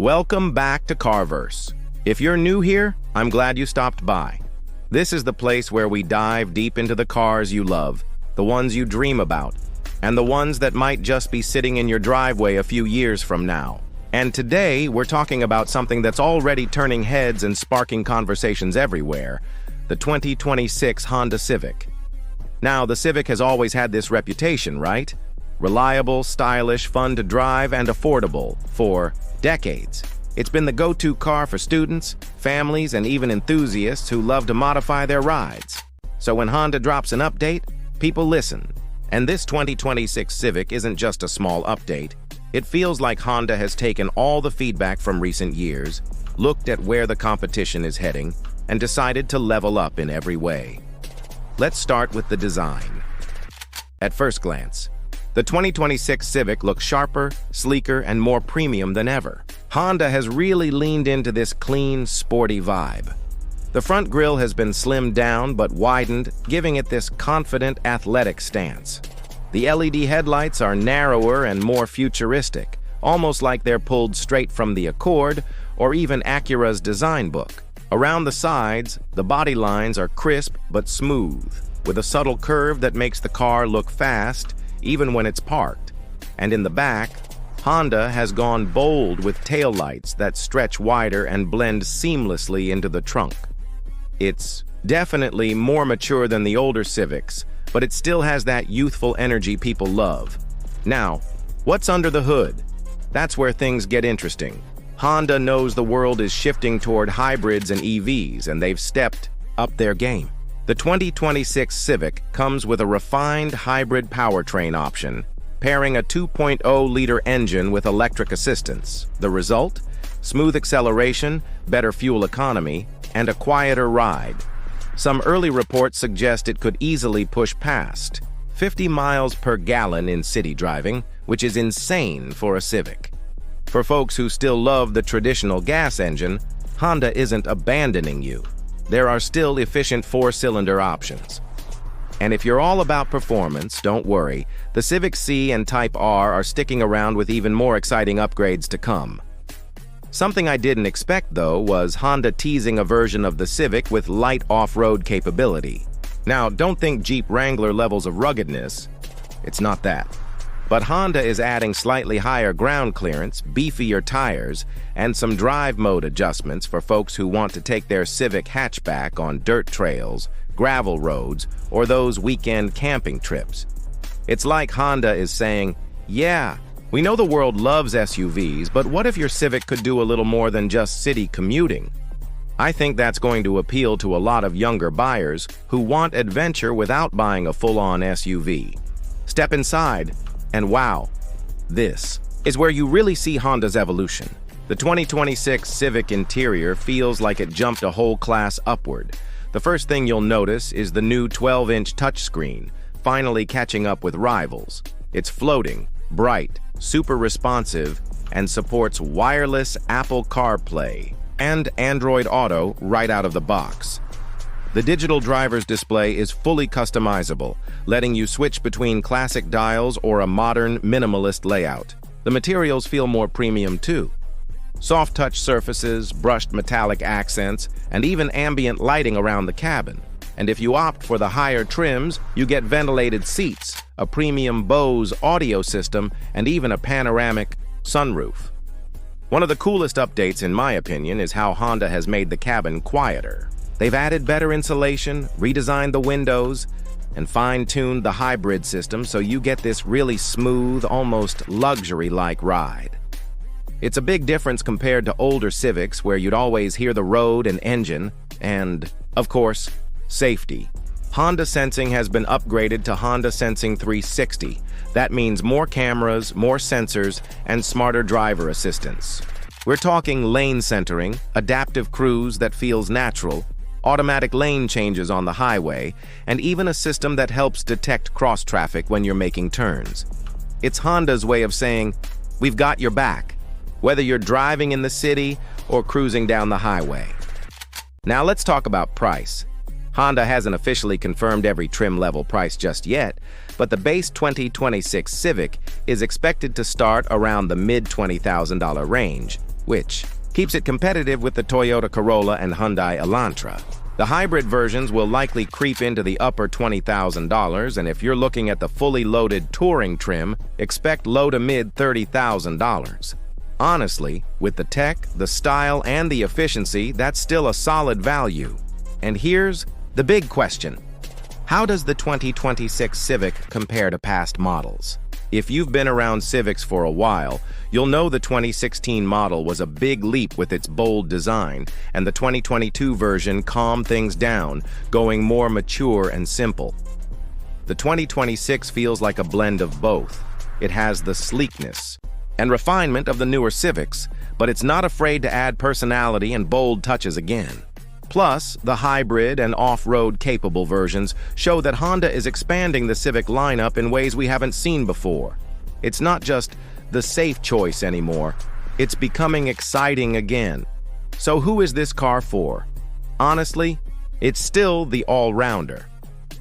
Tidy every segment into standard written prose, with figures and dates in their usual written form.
Welcome back to Carverse. If you're new here, I'm glad you stopped by. This is the place where we dive deep into the cars you love, the ones you dream about, and the ones that might just be sitting in your driveway a few years from now. And today, we're talking about something that's already turning heads and sparking conversations everywhere, the 2026 Honda Civic. Now, the Civic has always had this reputation, right? Reliable, stylish, fun to drive, and affordable for decades. It's been the go-to car for students, families, and even enthusiasts who love to modify their rides. So when Honda drops an update, people listen. And this 2026 Civic isn't just a small update. It feels like Honda has taken all the feedback from recent years, looked at where the competition is heading, and decided to level up in every way. Let's start with the design. At first glance, the 2026 Civic looks sharper, sleeker, and more premium than ever. Honda has really leaned into this clean, sporty vibe. The front grille has been slimmed down but widened, giving it this confident, athletic stance. The LED headlights are narrower and more futuristic, almost like they're pulled straight from the Accord or even Acura's design book. Around the sides, the body lines are crisp but smooth, with a subtle curve that makes the car look fast, even when it's parked. And in the back, Honda has gone bold with taillights that stretch wider and blend seamlessly into the trunk. It's definitely more mature than the older Civics, but it still has that youthful energy people love. Now, what's under the hood? That's where things get interesting. Honda knows the world is shifting toward hybrids and EVs, and they've stepped up their game. The 2026 Civic comes with a refined hybrid powertrain option, pairing a 2.0-liter engine with electric assistance. The result? Smooth acceleration, better fuel economy, and a quieter ride. Some early reports suggest it could easily push past 50 miles per gallon in city driving, which is insane for a Civic. For folks who still love the traditional gas engine, Honda isn't abandoning you. There are still efficient four-cylinder options. And if you're all about performance, don't worry, the Civic C and Type R are sticking around with even more exciting upgrades to come. Something I didn't expect, though, was Honda teasing a version of the Civic with light off-road capability. Now, don't think Jeep Wrangler levels of ruggedness. It's not that. But Honda is adding slightly higher ground clearance, beefier tires, and some drive mode adjustments for folks who want to take their Civic hatchback on dirt trails, gravel roads, or those weekend camping trips. It's like Honda is saying, yeah, we know the world loves SUVs, but what if your Civic could do a little more than just city commuting? I think that's going to appeal to a lot of younger buyers who want adventure without buying a full-on SUV. Step inside, and wow, this is where you really see Honda's evolution. The 2026 Civic interior feels like it jumped a whole class upward. The first thing you'll notice is the new 12-inch touchscreen, finally catching up with rivals. It's floating, bright, super responsive, and supports wireless Apple CarPlay and Android Auto right out of the box. The digital driver's display is fully customizable, letting you switch between classic dials or a modern, minimalist layout. The materials feel more premium too. Soft touch surfaces, brushed metallic accents, and even ambient lighting around the cabin. And if you opt for the higher trims, you get ventilated seats, a premium Bose audio system, and even a panoramic sunroof. One of the coolest updates, in my opinion, is how Honda has made the cabin quieter. They've added better insulation, redesigned the windows, and fine-tuned the hybrid system so you get this really smooth, almost luxury-like ride. It's a big difference compared to older Civics where you'd always hear the road and engine, and, of course, safety. Honda Sensing has been upgraded to Honda Sensing 360. That means more cameras, more sensors, and smarter driver assistance. We're talking lane centering, adaptive cruise that feels natural, automatic lane changes on the highway, and even a system that helps detect cross-traffic when you're making turns. It's Honda's way of saying, we've got your back, whether you're driving in the city or cruising down the highway. Now let's talk about price. Honda hasn't officially confirmed every trim level price just yet, but the base 2026 Civic is expected to start around the mid-$20,000 range. which keeps it competitive with the Toyota Corolla and Hyundai Elantra. The hybrid versions will likely creep into the upper $20,000, and if you're looking at the fully loaded touring trim, expect low to mid $30,000. Honestly, with the tech, the style, and the efficiency, that's still a solid value. And here's the big question. How does the 2026 Civic compare to past models? If you've been around Civics for a while, you'll know the 2016 model was a big leap with its bold design, and the 2022 version calmed things down, going more mature and simple. The 2026 feels like a blend of both. It has the sleekness and refinement of the newer Civics, but it's not afraid to add personality and bold touches again. Plus, the hybrid and off-road capable versions show that Honda is expanding the Civic lineup in ways we haven't seen before. It's not just the safe choice anymore, it's becoming exciting again. So who is this car for? Honestly, it's still the all-rounder.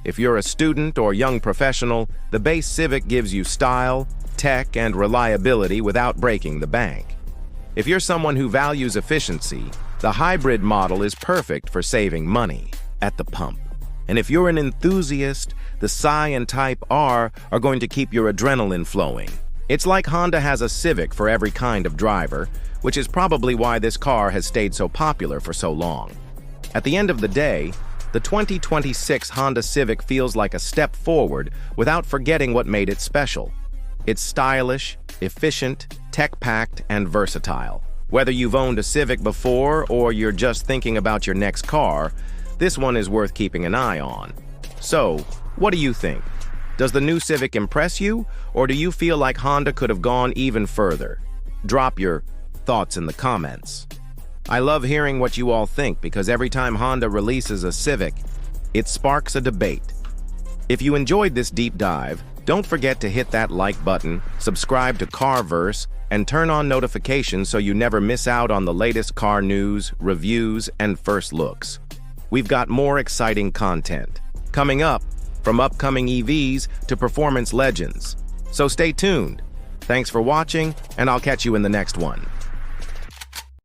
If you're a student or young professional, the base Civic gives you style, tech, and reliability without breaking the bank. If you're someone who values efficiency, the hybrid model is perfect for saving money at the pump. And if you're an enthusiast, the Sci and Type R are going to keep your adrenaline flowing. It's like Honda has a Civic for every kind of driver, which is probably why this car has stayed so popular for so long. At the end of the day, the 2026 Honda Civic feels like a step forward without forgetting what made it special. It's stylish, efficient, tech-packed, and versatile. Whether you've owned a Civic before or you're just thinking about your next car, this one is worth keeping an eye on. So, what do you think? Does the new Civic impress you, or do you feel like Honda could have gone even further? Drop your thoughts in the comments. I love hearing what you all think because every time Honda releases a Civic, it sparks a debate. If you enjoyed this deep dive, don't forget to hit that like button, subscribe to Carverse, and turn on notifications so you never miss out on the latest car news, reviews, and first looks. We've got more exciting content coming up, from upcoming EVs to performance legends. So stay tuned. Thanks for watching, and I'll catch you in the next one.